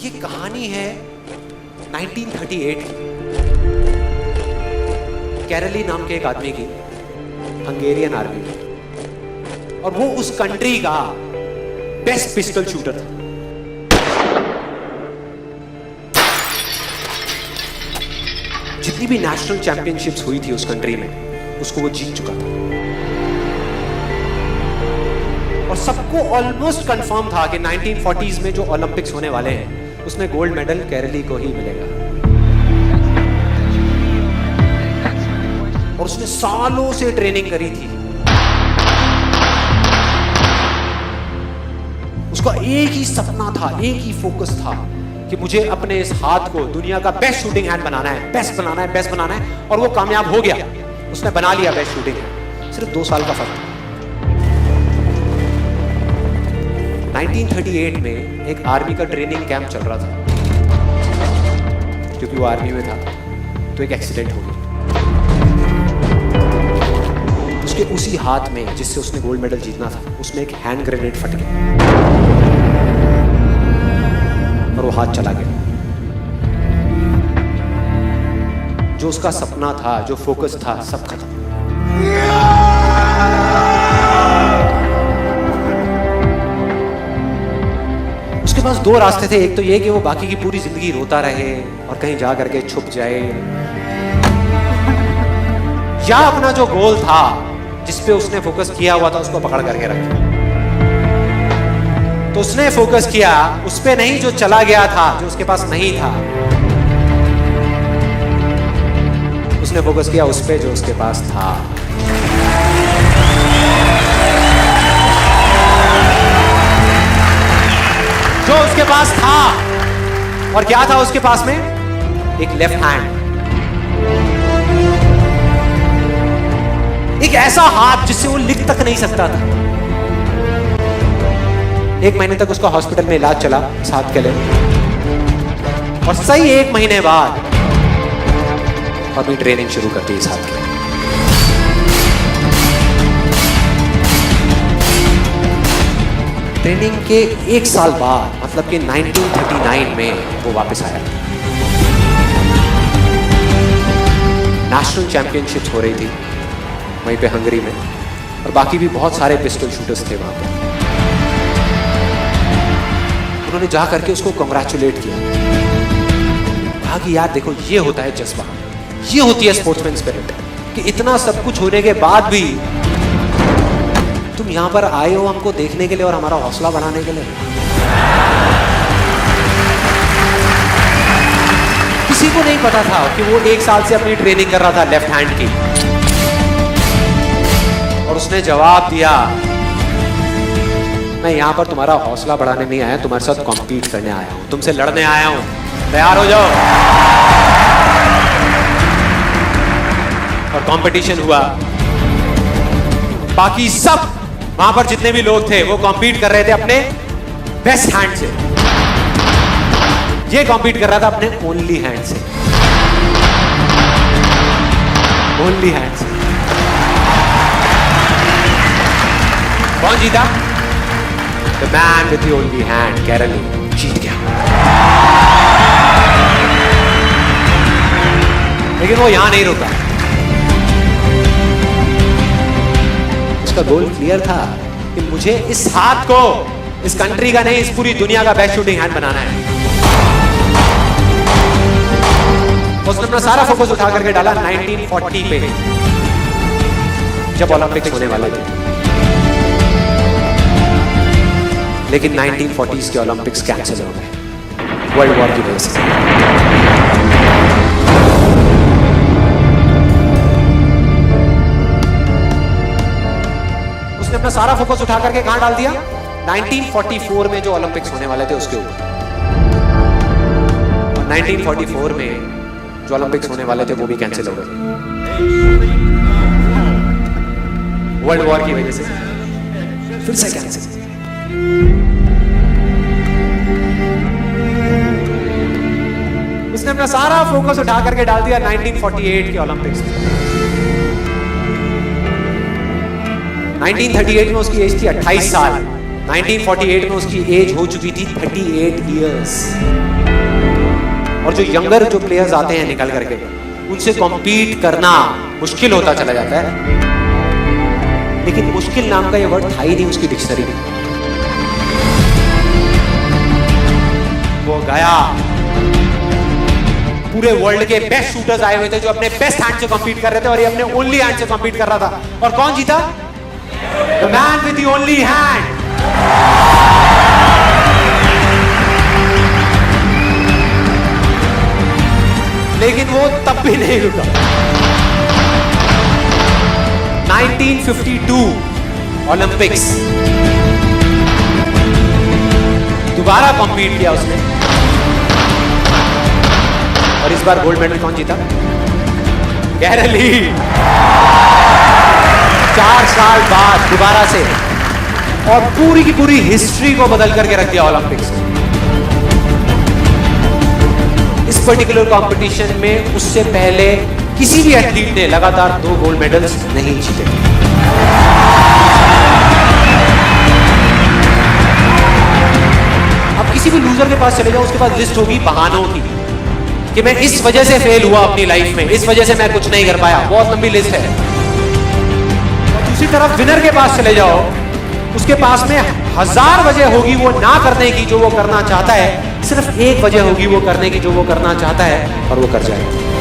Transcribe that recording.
ये कहानी है 1938 की। कैरली नाम के एक आदमी की, हंगेरियन आर्मी में, और वो उस कंट्री का बेस्ट पिस्टल शूटर था। जितनी भी नेशनल चैंपियनशिप्स हुई थी उस कंट्री में, उसको वो जीत चुका था। और सबको ऑलमोस्ट कंफर्म था कि 1940s में जो ओलंपिक्स होने वाले हैं उसमें गोल्ड मेडल केरली को ही मिलेगा। और उसने सालों से ट्रेनिंग करी थी। उसका एक ही सपना था, एक ही फोकस था कि मुझे अपने इस हाथ को दुनिया का बेस्ट शूटिंग हैंड बनाना है, बेस्ट बनाना है, बेस्ट बनाना है। और वो कामयाब हो गया, उसने बना लिया बेस्ट शूटिंग हैंड। सिर्फ 2 साल का फर्क था। 1938 में एक आर्मी का ट्रेनिंग कैंप चल रहा था। क्योंकि वो आर्मी में था तो एक एक्सीडेंट हो गया। उसके उसी हाथ में जिससे उसने गोल्ड मेडल जीतना था, उसमें एक हैंड ग्रेनेड फट गया और वो हाथ चला गया। जो उसका सपना था, जो फोकस था, सब खत्म। उसके पास 2 रास्ते थे। एक तो ये कि वो बाकी की पूरी जिंदगी रोता रहे और कहीं जा करके छुप जाए, या अपना जो गोल था जिस पे उसने फोकस किया हुआ था उसको पकड़ करके रखे। तो उसने फोकस किया उस पे नहीं जो चला गया था, जो उसके पास नहीं था। उसने फोकस किया उस पे जो उसके पास था। जो उसके पास था, और क्या था उसके पास में? एक लेफ्ट हैंड, एक ऐसा हाथ जिससे वो लिख तक नहीं सकता था। 1 महीने तक उसका हॉस्पिटल में इलाज चला इस हाथ के लिए, और सही 1 महीने बाद अपनी ट्रेनिंग शुरू कर दी इस हाथ के। ट्रेनिंग के 1 साल बाद, मतलब कि 1939 में वो वापस आया। नेशनल चैंपियनशिप्स हो रही थी वहीं पे हंगरी में, और बाकी भी बहुत सारे पिस्टल शूटर्स थे वहां पे। उन्होंने जा करके उसको कंग्रेचुलेट किया। कहा कि यार देखो, ये होता है जज्बा, ये होती है स्पोर्ट्समैन स्पिरिट, कि इतना सब कुछ होने के बाद भी तुम यहां पर आए हो हमको देखने के लिए और हमारा हौसला बढ़ाने के लिए। किसी को नहीं पता था कि वो 1 साल से अपनी ट्रेनिंग कर रहा था लेफ्ट हैंड की। और उसने जवाब दिया, मैं यहां पर तुम्हारा हौसला बढ़ाने नहीं आया, तुम्हारे साथ कॉम्पीट करने आया हूं, तुमसे लड़ने आया हूं, तैयार हो जाओ। और कंपटीशन हुआ। बाकी सब वहां पर जितने भी लोग थे वो कॉम्पीट कर रहे थे अपने बेस्ट हैंड से। ये कॉम्पीट कर रहा था अपने ओनली हैंड से, ओनली हैंड से। कौन जीता? The man with the only hand, केरली जीत गया। लेकिन वो यहां नहीं रुका। उसका गोल क्लियर था कि मुझे इस हाथ को इस कंट्री का नहीं, इस पूरी दुनिया का बेस्ट शूटिंग हैंड बनाना है। उसने अपना सारा फोकस उठा करके डाला 1940 पे, जब ओलंपिक्स होने वाले थे। लेकिन 1940s के ओलंपिक्स कैंसिल हो गए वर्ल्ड वॉर की वजह से। उसने अपना सारा फोकस उठा करके कहां डाल दिया? 1944 में जो ओलंपिक्स होने वाले थे उसके ऊपर। और 1944 में जो ओलंपिक्स होने वाले थे वो भी कैंसिल हो गए वर्ल्ड वॉर की वजह से। फिर से कैंसिल। उसने अपना सारा फोकस उठा करके डाल दिया 1948 के ओलंपिक्स में। 1938 में उसकी एज थी 28 साल। 1948 में उसकी एज हो चुकी थी 38 इयर्स। और जो यंगर जो प्लेयर्स आते हैं निकल करके, उनसे कॉम्पीट करना मुश्किल होता चला जाता है। लेकिन मुश्किल नाम का ये वर्ड था ही नहीं उसकी डिक्शनरी में। वो गया, पूरे वर्ल्ड के बेस्ट शूटर्स आए हुए थे जो अपने बेस्ट हैंड से कॉम्पीट कर रहे थे, और ये अपने ओनली हैंड से कॉम्पीट कर रहा था। और कौन जीता? The man with the only hand. लेकिन वो तब भी नहीं रुका। 1952 ओलंपिक्स, दोबारा कॉम्पीट किया उसने, और इस बार गोल्ड मेडल कौन जीता? गैरल ली। 4 साल बाद दोबारा से, और पूरी की पूरी हिस्ट्री को बदल करके रख दिया ओलंपिक्स। इस पर्टिकुलर कंपटीशन में उससे पहले किसी भी एथलीट ने लगातार 2 गोल्ड मेडल्स नहीं जीते। अब किसी भी लूजर के पास चले जाओ, उसके पास लिस्ट होगी बहानों की कि मैं इस वजह से फेल हुआ अपनी लाइफ में, इस वजह से मैं कुछ नहीं कर पाया। बहुत लंबी लिस्ट है। और दूसरी तरफ विनर के पास चले जाओ, उसके पास में 1000 वजह होगी वो ना करने की जो वो करना चाहता है, सिर्फ एक वजह होगी वो करने की जो वो करना चाहता है, और वो कर जाएगा।